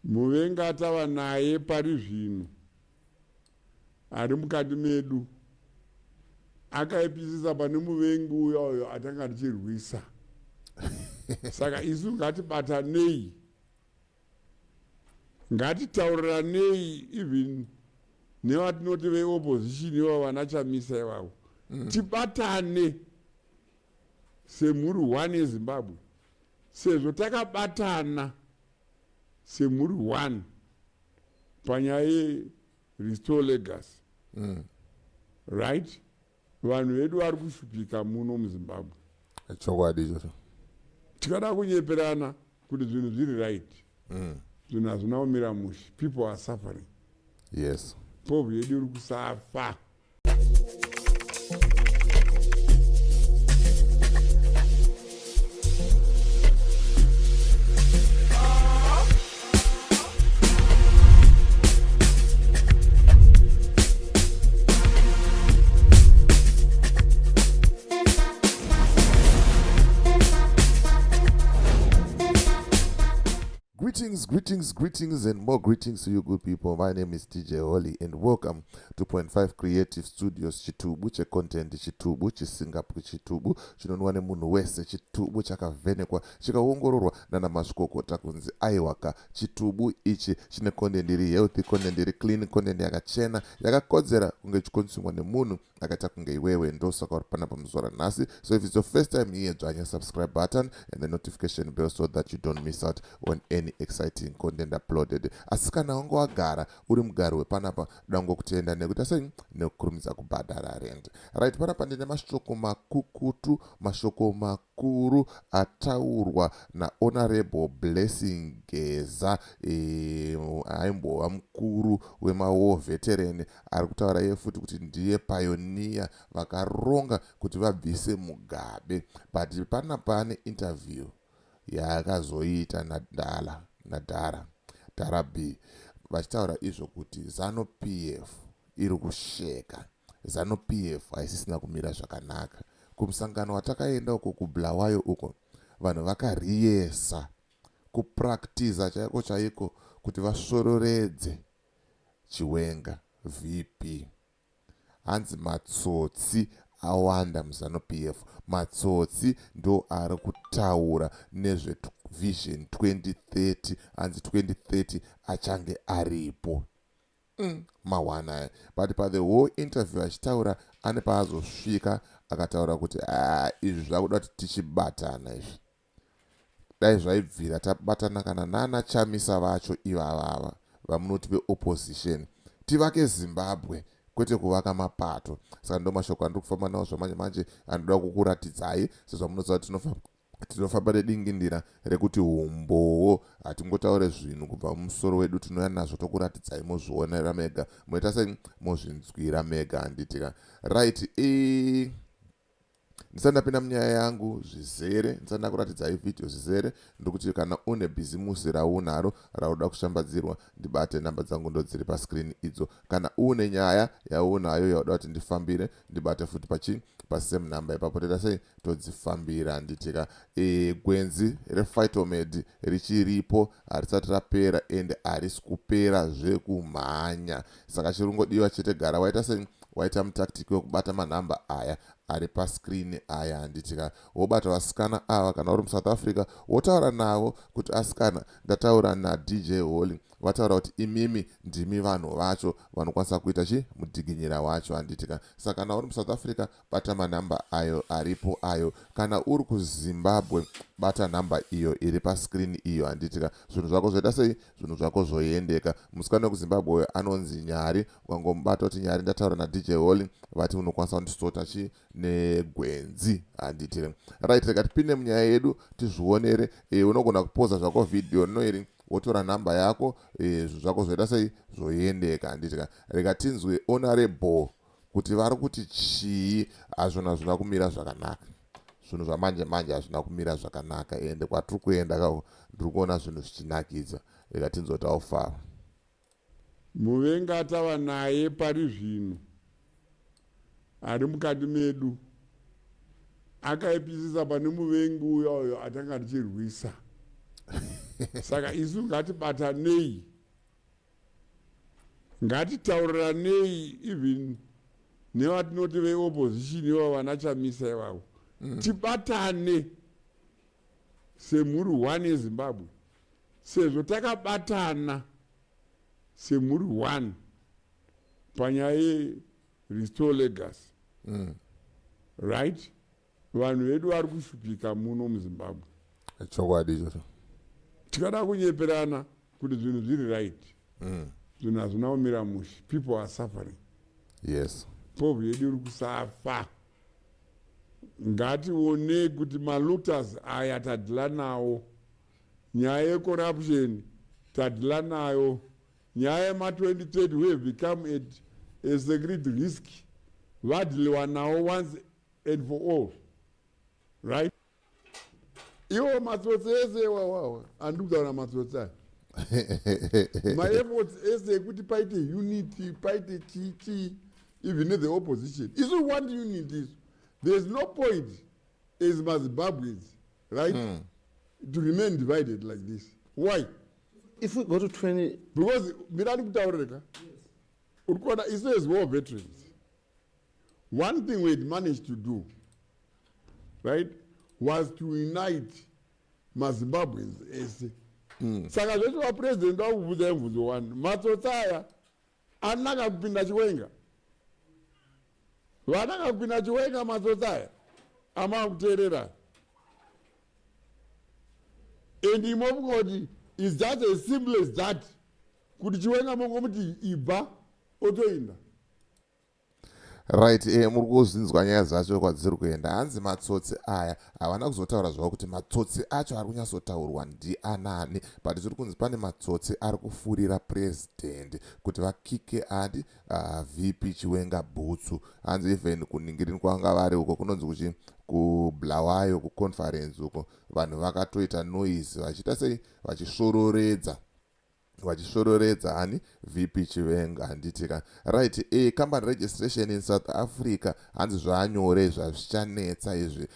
muvengi atava naye pari zvino ari mukati medu akaipisisa pane muvengi uyo atanga tichirwisa. Saka isu ngatibatanei, ngatitauriranei even nevatinoti veopposition ivavo vana Chamisa ivavo. Tibatane semhuri one yeZimbabwe. Sezvo takabatana semhuri one panyaya restore legacy. Right? Vanhu vedu vari kushupika muno muZimbabwe. Chokwadi ichocho. Tikada kunyeperana kuti zvinhu zviri right. Zvinhu hazvina kumira mushe. People are suffering. Yes. Povu yedu iri kusafa. Greetings and more greetings to you good people. My name is DJ Holly and welcome to 2.5 Creative Studios Chitubu content Chitubu Singapore Chitubu chinonwa nemunhu wese Chitubu chakavhenekwa chikaongororwa nana mazvikokota kunzi aiwaka Chitubu ichi chine content iri healthy, content iri clean, content yakachena yakakodzera kunge chikonsumwa nemunhu akaita kunge iwewe. Ndosaka uri panapa muzora nhasi. So if it's your first time here, join your subscribe button and the notification bell so that you don't miss out on any exciting content uploaded. Asi kana wangu wagara uri mugari wepanapa dango kutenda nekuti asai nekukurumidza kubhadhara rent. Right, panapa ndine mashoko makukutu, mashoko makuru ataurwa na Honorable Blessing Geza, aimbova mukuru wemaWar veteran, ari kutaura iye futi kuti ndiye pioneer vakaronga kuti vabvise Mugabe. But panapa ane interview yaakazoita Dara B vachitaura izvo kuti Zanu PF iri kusheka. Zanu PF haisisina kumira zvakanaka. Kumusangano watakaenda uko kuBulawayo uko vanhu vakariyesa kupraktiza chaiko kuti vasvororedze Chiwenga VP. Hanzi matsotsi awanda muZanu PF. Matsotsi ndo ari kutaura nezve Vision 2030. Hanzi 2030 achange aripo. Mawana. But by the whole interview achitaura ane paazosvika akataura kuti izvi zvakuda kuti tichibatana izvi. Dai zvaibvira tabatana kana nana Chamisa vacho ivavava vamunoti veopposition. Tivake Zimbabwe kwete kuvaka mapato. Saka ndo mashoko andiri kufamba nawo zvamanje anoda kukuratidzai sezvo munoziva tinofamba nedingindira rekuti umbowo hatingotaure zvinhu kubva mumusoro wedu tinouya nazvo tokuratidzai mozvionera mega moita sei mozvinzwira mega handitika. Right, ndisandapinda munyaya yangu zvizere, ndisanda kuratidzai video zvizere, ndokuti kana une bhizimusi raunaro rauda kushambadzirwa ndibate namba dzangu ndo dziri pascreen idzo. Kana une nyaya yaunayo yauda kuti ndifambire ndibate futi pasame number ipapo teta sei todzifambira handitika. Gwenzi reFitomed richiripo harisati rapera ende harisi kupera zvekumhanya. Saka chirungodiwa chete gara waita sei waita mutactic wekubata manhamba aya ari pascreen aya handitika. Wobata vasikana ava kana uri muSouth Africa wotaura navo kuti asikana ndataura naDJ Holly vataura kuti imimi ndimi vanhu vacho vanokwanisa kuita mudhiginyira wacho handitika. Saka kana uri muSouth Africa bata manhamba ayo aripo ayo. Kana uri kuZimbabwe bata nhamba iyo iri pascreen iyo handitika. Zvinhu zvako zvoita sei? Zvinhu zvako zvoendeka. Musikana wekuZimbabwe anonzi Nyari. Ukangomubata kuti Nyari ndataura naDJ Holly vati unokwanisa kundisota negwenzi handitika. Right, reka tipinde munyaya yedu tizvionere. Unogona kupoza zvako video noiri wotora namba yako zvinhu zvako zvoita sei zvoendeka handitika. Reka tinzwe Honorable kuti vari kuti chii hazvina kumira zvakanaka. Zvinhu zvamanje hazvina kumira zvakanaka ende kwatiri kuenda kako ndiri kuona zvinhu zvichinakidza. Reka tinzwe taufara. Muvengi atava naye pari zvino ari mukati medu akaipisisa pane muvengi uyo atanga tichirwisa. Saka isu ngatibatanei, ngatitauriranei even nevatinoti veopposition ivavo vana Chamisa ivavo, tibatane semhuri one yeZimbabwe, sezvo takabatana semhuri one panyaya restore legacy. Right? Vanhu vedu vari kushupika muno muZimbabwe. Chokwadi ichocho. Tikada kunyeperana kuti zvinhu zviri right. Zvinhu hazvina kumira mushe. People are suffering. Yes. Povu yedu iri kusafa. Ngatione kuti malookters aya tadhila nawo. Nyaya yecorruption tadhila nayo. Nyaya yema-2030 we have become a security risk. Vadhiliwa nawo once and for all. Right? Iwo matsotsi ese iwawawa andikutaura matsotsi aya. My-efforts ese ekuti paite unity, paite chichi, even in the opposition. Isu want unity. There's no point as Zimbabweans, right, to remain divided like this. Why? If we go to 20... Because Mirani Kutaureka, Urkoda is as war veterans. One thing we had managed to do, right, was to unite Zimbabweans. Saka zvedu vapresident vakubvudza mubvunzo one, matsotsi aya anaka kupinda chiwenga. Vanaka kupinda chiwenga matsotsi aya amakuteerera. And imofunga kuti it's just as simple as that. Kuti chiwenga mongomuti ibva otoinda. Right, muri kuzinzwa nyaya dzacho kwadziri kuenda. Hanzi matsotsi aya havana kuzotaura zvavo kuti matsotsi acho ari kunyatsotaurwa ndianani, but tiri kunzi pane matsotsi ari kufurira president kuti vakike adi VP Chiwenga bhutsu. Hanzi even kuningirini kwanga vari uko kunonzi kuchi kuBulawayo kuconference uko vanhu vakatoita noise vachiita sei vachisvororedza hani VP Chiwenga handitika. Right, company registration in South Africa hanzi zvanyore zvazvichanetsa izvi.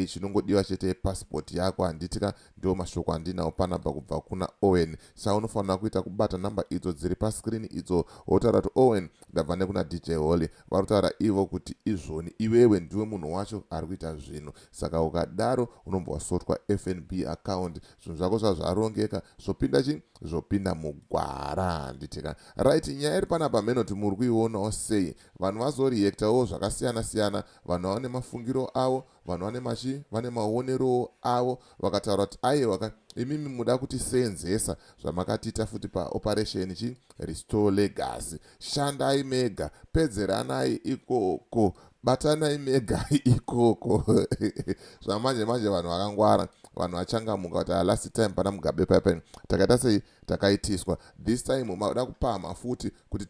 Chinongodiwa chete passport yako handitika, ndio mashoko andinawo panapa kubva kuna Owen. Saka unofanira kuita kubata namba idzo dziri pascreen idzo wotaura kuti Owen ndabva nekuna DJ Holly, vari kutaura ivo kuti izvoni iwewe ndiwe munhu wacho ari kuita zvinhu. Saka ukadaro unombwa wasotwa FNB account, zvinhu zvako zvazvarongeka zvopinda mugwara handitika. Right, nyaya iri panapa menoti muri kuionawo sei, vanhu vazoreactawo zvakasiyana siyana, vanhu vane mafungiro avo, vanhu vane maonero avo, vakataura kuti aiwa imimi muda kutisenzesa zvamakatiita futi paoperation restore legacy. Shandai mega, pedzeranai ikoko, batanai mega ikoko. Zvamanje vanhu vakangwara, vanhu vachangamuka kuti last time pana Mugabe paipai takaita sei takaitiswa, this time mauda kupama futi kuti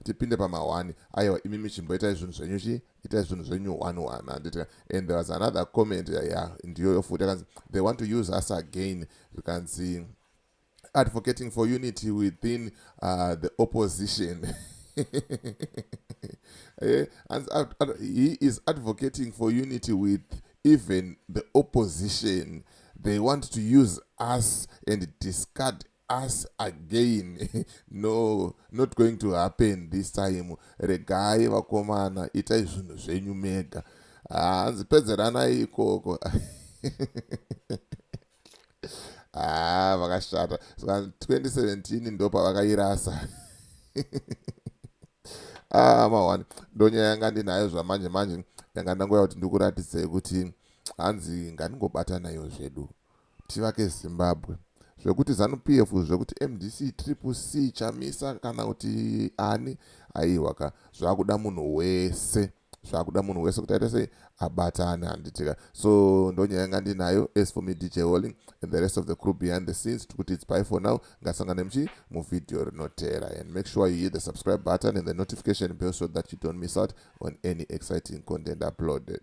tipinde pamawani. Aiwa imimi chimboitai zvinhu zvenyu itai zvinhu zvenyu 1-1 handitika. And there was another comment ndiyo futi akanzi they want to use us again. You can see advocating for unity within the opposition. He is advocating for unity with even the opposition. They want to use us and discard us again. No, not going to happen this time. Regai vakomana itai zvinhu zvenyu mega. Hanzi pedzeranai ikoko. Vakashata. Saka 2017 ndo pavakairasa. Mawani ndonyaya yanga ndinayo zvamanje yanga ndangoya kuti ndikuratidze kuti hanzi ngandingobatanayo zvedu tivake Zimbabwe, zvekuti Zanu PF, zvekuti MDC, Triple C, Chamisa kana kuti ani aiwa zvakuda munhu wese kuti aite sei abatane handitika. So ndonyaya yanga ndinayo. As for me DJ Holly and the rest of the crew behind the scenes, kuti it's bye for now. Ngasangane muvideo rinotera, and make sure you hit the subscribe button and the notification bell so that you don't miss out on any exciting content uploaded.